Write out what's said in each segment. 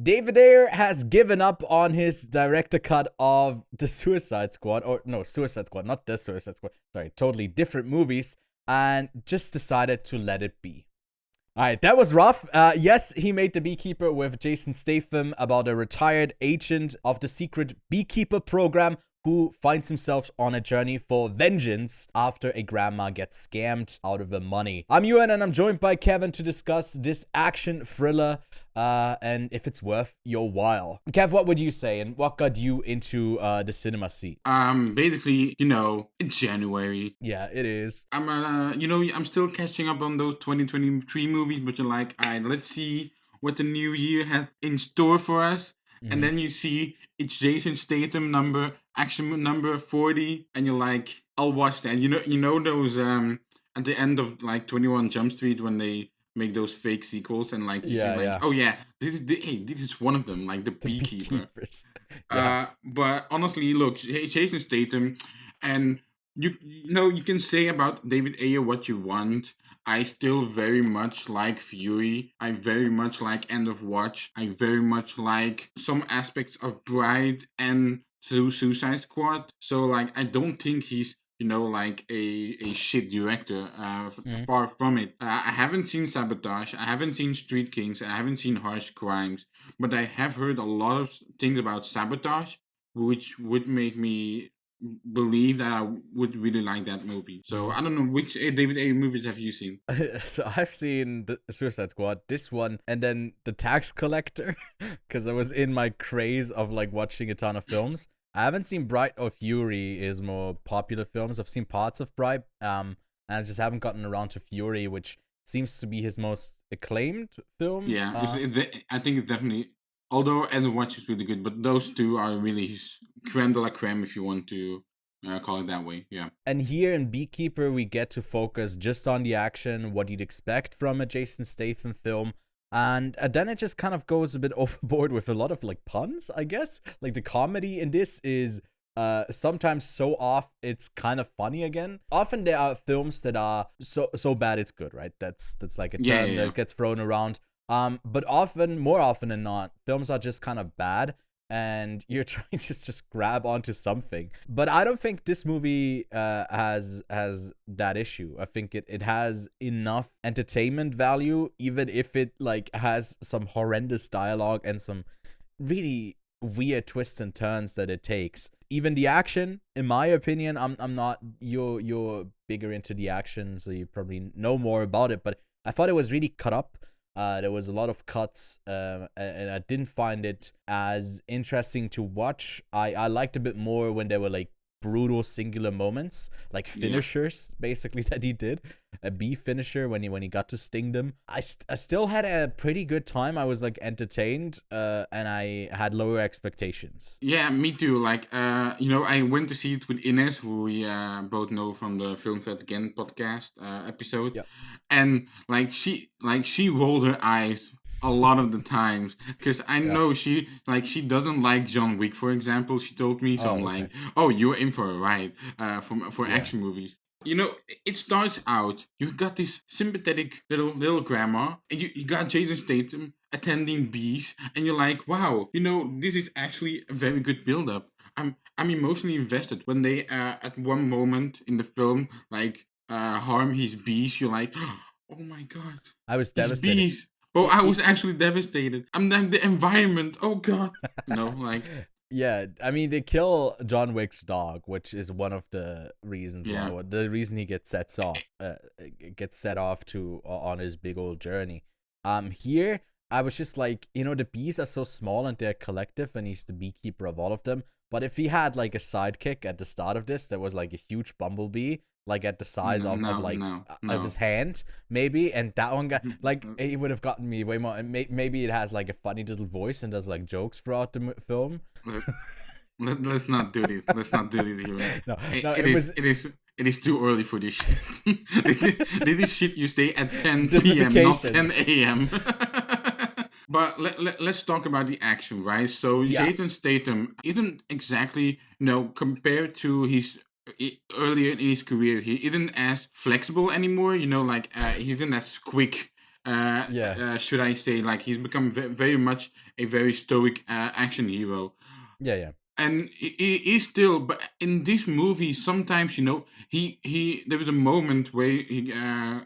David Ayer has given up on his director cut of The Suicide Squad, or no, Suicide Squad, not The Suicide Squad, sorry, totally different movies, and just decided to let it be. All right, that was rough. Yes, he made The Beekeeper with Jason Statham about a retired agent of the secret Beekeeper program who finds himself on a journey for vengeance after a grandma gets scammed out of her money. I'm Ewan, and I'm joined by Kevin to discuss this action thriller and if it's worth your while. Kev, what would you say, and what got you into the cinema seat? Basically, it's January. Yeah, it is. I'm still catching up on those 2023 movies, but you're like, all right, let's see what the new year has in store for us. And then you see it's Jason Statham action number 40, and you're like, I'll watch that. You know those at the end of like 21 Jump Street when they make those fake sequels, and like oh yeah, this is one of them, like the Beekeeper. But honestly, look, Jason Statham, and you can say about David Ayer what you want. I still very much like Fury. I very much like End of Watch. I very much like some aspects of Bride and Suicide Squad. So like, I don't think he's like a shit director. Far from it. I haven't seen Sabotage. I haven't seen Street Kings. I haven't seen Harsh Crimes. But I have heard a lot of things about Sabotage, which would make me believe that I would really like that movie. So I don't know, which David Ayer movies have you seen? So I've seen the Suicide Squad, this one, and then The Tax Collector, because I was in my craze of like watching a ton of films. I haven't seen Bride or Fury, is more popular films. I've seen parts of Bride, and I just haven't gotten around to Fury, which seems to be his most acclaimed film. Yeah, I think it's definitely. Although End of Watch is really good, but those two are really his creme de la creme, if you want to call it that way. Yeah. And here in Beekeeper, we get to focus just on the action, what you'd expect from a Jason Statham film. And then it just kind of goes a bit overboard with a lot of like puns, I guess. Like the comedy in this is sometimes so off it's kind of funny again. Often there are films that are so bad it's good, right? That's like a term that gets thrown around. But more often than not, films are just kind of bad and you're trying to just grab onto something. But I don't think this movie has that issue. I think it has enough entertainment value, even if it like has some horrendous dialogue and some really weird twists and turns that it takes. Even the action, in my opinion, I'm not, you're bigger into the action, so you probably know more about it, but I thought it was really cut up. There was a lot of cuts, and I didn't find it as interesting to watch. I liked a bit more when there were like brutal singular moments, like finishers, basically, that he did. A B finisher when he got to sting them. I still had a pretty good time. I was like entertained, and I had lower expectations. Yeah, me too. Like, I went to see it with Ines, who we both know from the Film Vet Again podcast episode, and she rolled her eyes a lot of the times, because I know she doesn't like John Wick, for example. She told me, so I'm like, oh, you're in for a ride for action movies. It starts out, you've got this sympathetic little grandma, and you got Jason Statham attending bees, and you're like, wow, this is actually a very good build-up. I'm emotionally invested when they at one moment in the film harm his bees. You're like, oh my god, I was devastated. Bees. Well, I was actually devastated. I'm like, the environment. Oh god. Yeah, I mean, they kill John Wick's dog, which is one of the reasons why. The reason he gets set off to on his big old journey. Here I was just like, the bees are so small and they're collective, and he's the beekeeper of all of them. But if he had like a sidekick at the start of this, that was like a huge bumblebee, like at the size of his hand, maybe, and that one got like, he would have gotten me way more. And maybe it has like a funny little voice and does like jokes throughout the film. Let's not do this. Let's not do this here. It is too early for this shit. This is shit you say at 10 p.m., not 10 a.m. But let's talk about the action, right? So Jason Statham isn't exactly, compared to his earlier in his career, he isn't as flexible anymore. He isn't as quick Yeah. should I say, like he's become very much a very stoic action hero. Yeah. Yeah. And he is still, but in this movie sometimes, he there was a moment where he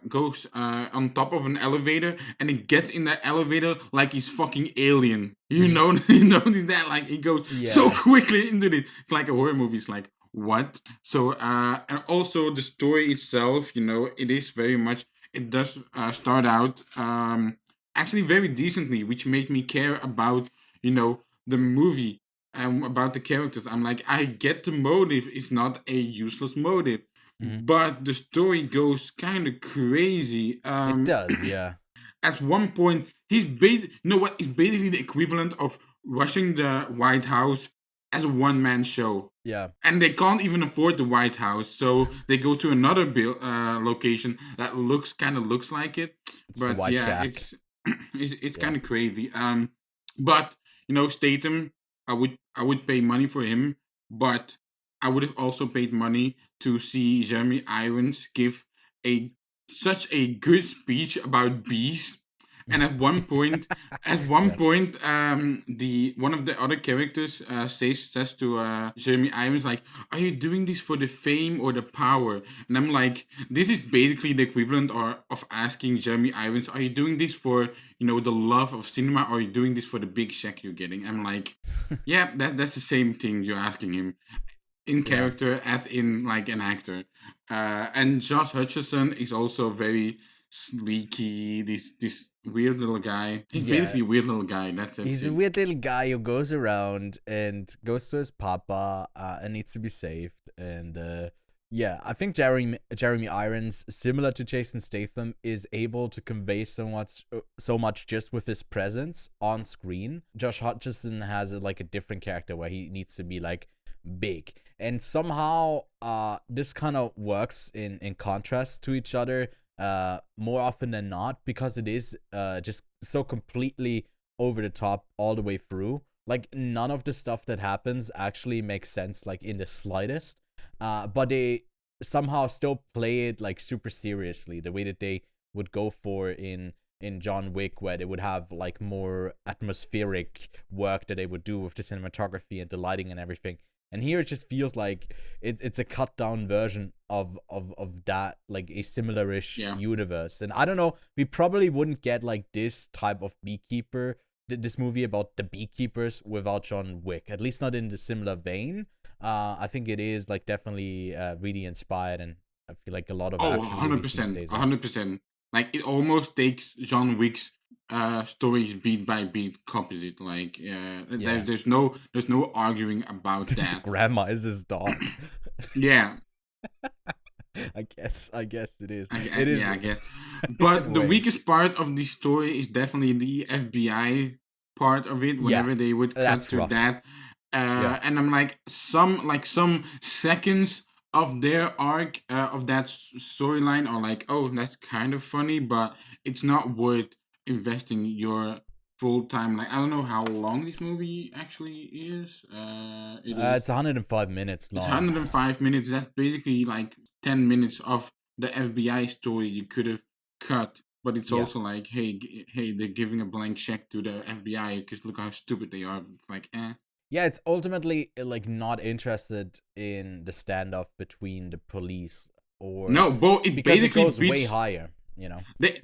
goes on top of an elevator, and he gets in the elevator like he's fucking alien, Mhm. you notice that, like he goes so Yeah. quickly into it. It's like a horror movie. It's like, what? So and also the story itself, it is very much, it does start out actually very decently, which made me care about, the movie, about the characters. I'm like, I get the motive. It's not a useless motive, Mhm. but the story goes kind of crazy. It does. Yeah. At one point, you know what? It's basically the equivalent of rushing the White House as a one-man show. Yeah. And they can't even afford the White House, so they go to another location that looks like it. It's the But White yeah, Shack. it's Yeah. kind of crazy. But Statham, I would pay money for him, but I would have also paid money to see Jeremy Irons give a such a good speech about bees. And at one Yeah. point, the one of the other characters says to Jeremy Irons, like, "Are you doing this for the fame or the power?" And I'm like, this is basically the equivalent of asking Jeremy Irons, "Are you doing this for the love of cinema, or are you doing this for the big check you're getting?" I'm like, yeah, that's the same thing you're asking him, in Yeah. character as in like an actor. And Josh Hutcherson is also very sleeky. This weird little guy. He's Yeah. basically a weird little guy. That's He's a it. weird little guy who goes around and goes to his papa and needs to be saved. And yeah, I think Jeremy Irons, similar to Jason Statham, is able to convey so much just with his presence on screen. Josh Hutcherson has like a different character where he needs to be like big, and somehow this kind of works in contrast to each other more often than not, because it is just so completely over the top all the way through. Like none of the stuff that happens actually makes sense, like in the slightest. But they somehow still play it like super seriously, the way that they would go for in John Wick, where they would have like more atmospheric work that they would do with the cinematography and the lighting and everything. And here it just feels like it's a cut down version of that, like a similar-ish Yeah. universe. And I don't know, we probably wouldn't get like this type of Beekeeper, this movie about the beekeepers, without John Wick. At least not in the similar vein. I think it is like definitely really inspired, and I feel like a lot of Oh, action hundred movies these percent, days are. 100%. Like it almost takes John Wick's stories beat by beat, copies it. Like Yeah. there's no arguing about The that. grandma is his dog. Yeah, I guess it is. It is yeah, I guess. in a But the way. weakest part of the story is definitely the FBI part of it. Yeah, Whenever they would cut that's to rough. that, Yeah. and I'm like, some seconds of their arc of that storyline are like, oh, that's kind of funny, but it's not worth investing your full time. Like, I don't know how long this movie actually is. It is It's 105 minutes it's long. 105 minutes. That's basically like 10 minutes of the FBI story you could have cut. But it's Yeah. also like, hey, hey, they're giving a blank check to the FBI because look how stupid they are. It's like, eh. Yeah, it's ultimately like not interested in the standoff between the police, or No, but it because it basically goes way beats. higher, you know. They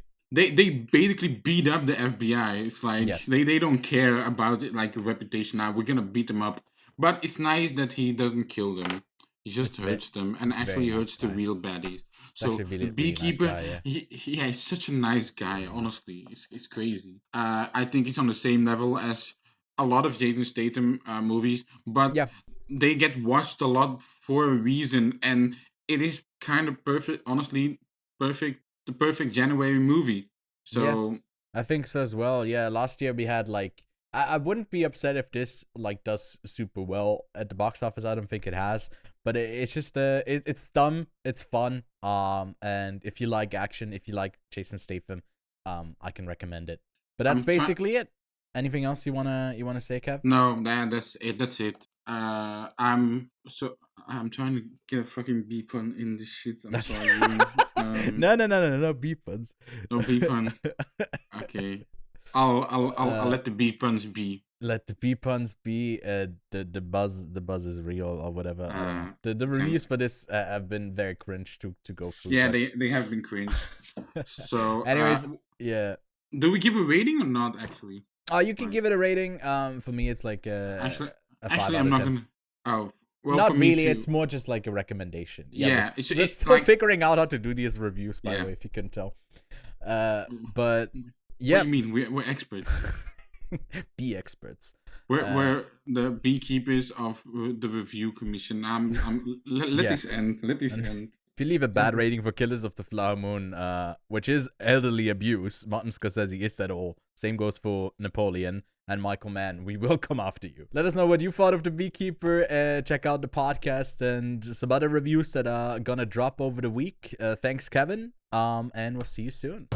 basically beat up the FBI. It's Yeah. like they don't care about it, like reputation. Now we're gonna beat them up. But it's nice that he doesn't kill them. He just It's ve- hurts them and it's very actually nice hurts the guy. real baddies. It's So actually the really really nice beekeeper, guy, yeah. yeah, he's such a nice guy. Honestly, it's crazy. I think he's on the same level as a lot of Jason Statham movies, but Yeah. they get watched a lot for a reason, and it is kind of perfect. Honestly, the perfect January movie. Yeah. So I think so as well. Yeah, last year we had like I wouldn't be upset if this like does super well at the box office. I don't think it has, but it's just it's dumb, it's fun. And if you like action, if you like Jason Statham, I can recommend it. But that's I'm trying. basically it. Anything else you wanna say, Kev? No, that's it. That's it. I'm trying to get a fucking beep on in this shit. I'm sorry, Ewan. No, B puns. No B puns. Okay. I'll let the B puns be. Let the B puns be. The buzz is real or whatever. I don't know. The reviews for this have been very cringe to go through. Yeah, they have been cringe. So, anyways, yeah. Do we give a rating or not? Actually. Oh, you can give it a rating. For me, it's like actually, I'm not gonna. Oh. Well, not for me really. too. It's more just like a recommendation. It's still like, figuring out how to do these reviews, by the way, if you can tell. But yeah, what do you mean? We're experts. Bee experts. We're the beekeepers of the review commission. Let this end. Let this end. If you leave a bad rating for Killers of the Flower Moon, which is elderly abuse, Martin Scorsese is that all. Same goes for Napoleon and Michael Mann. We will come after you. Let us know what you thought of The Beekeeper. Check out the podcast and some other reviews that are gonna drop over the week. Thanks, Kevin. And we'll see you soon.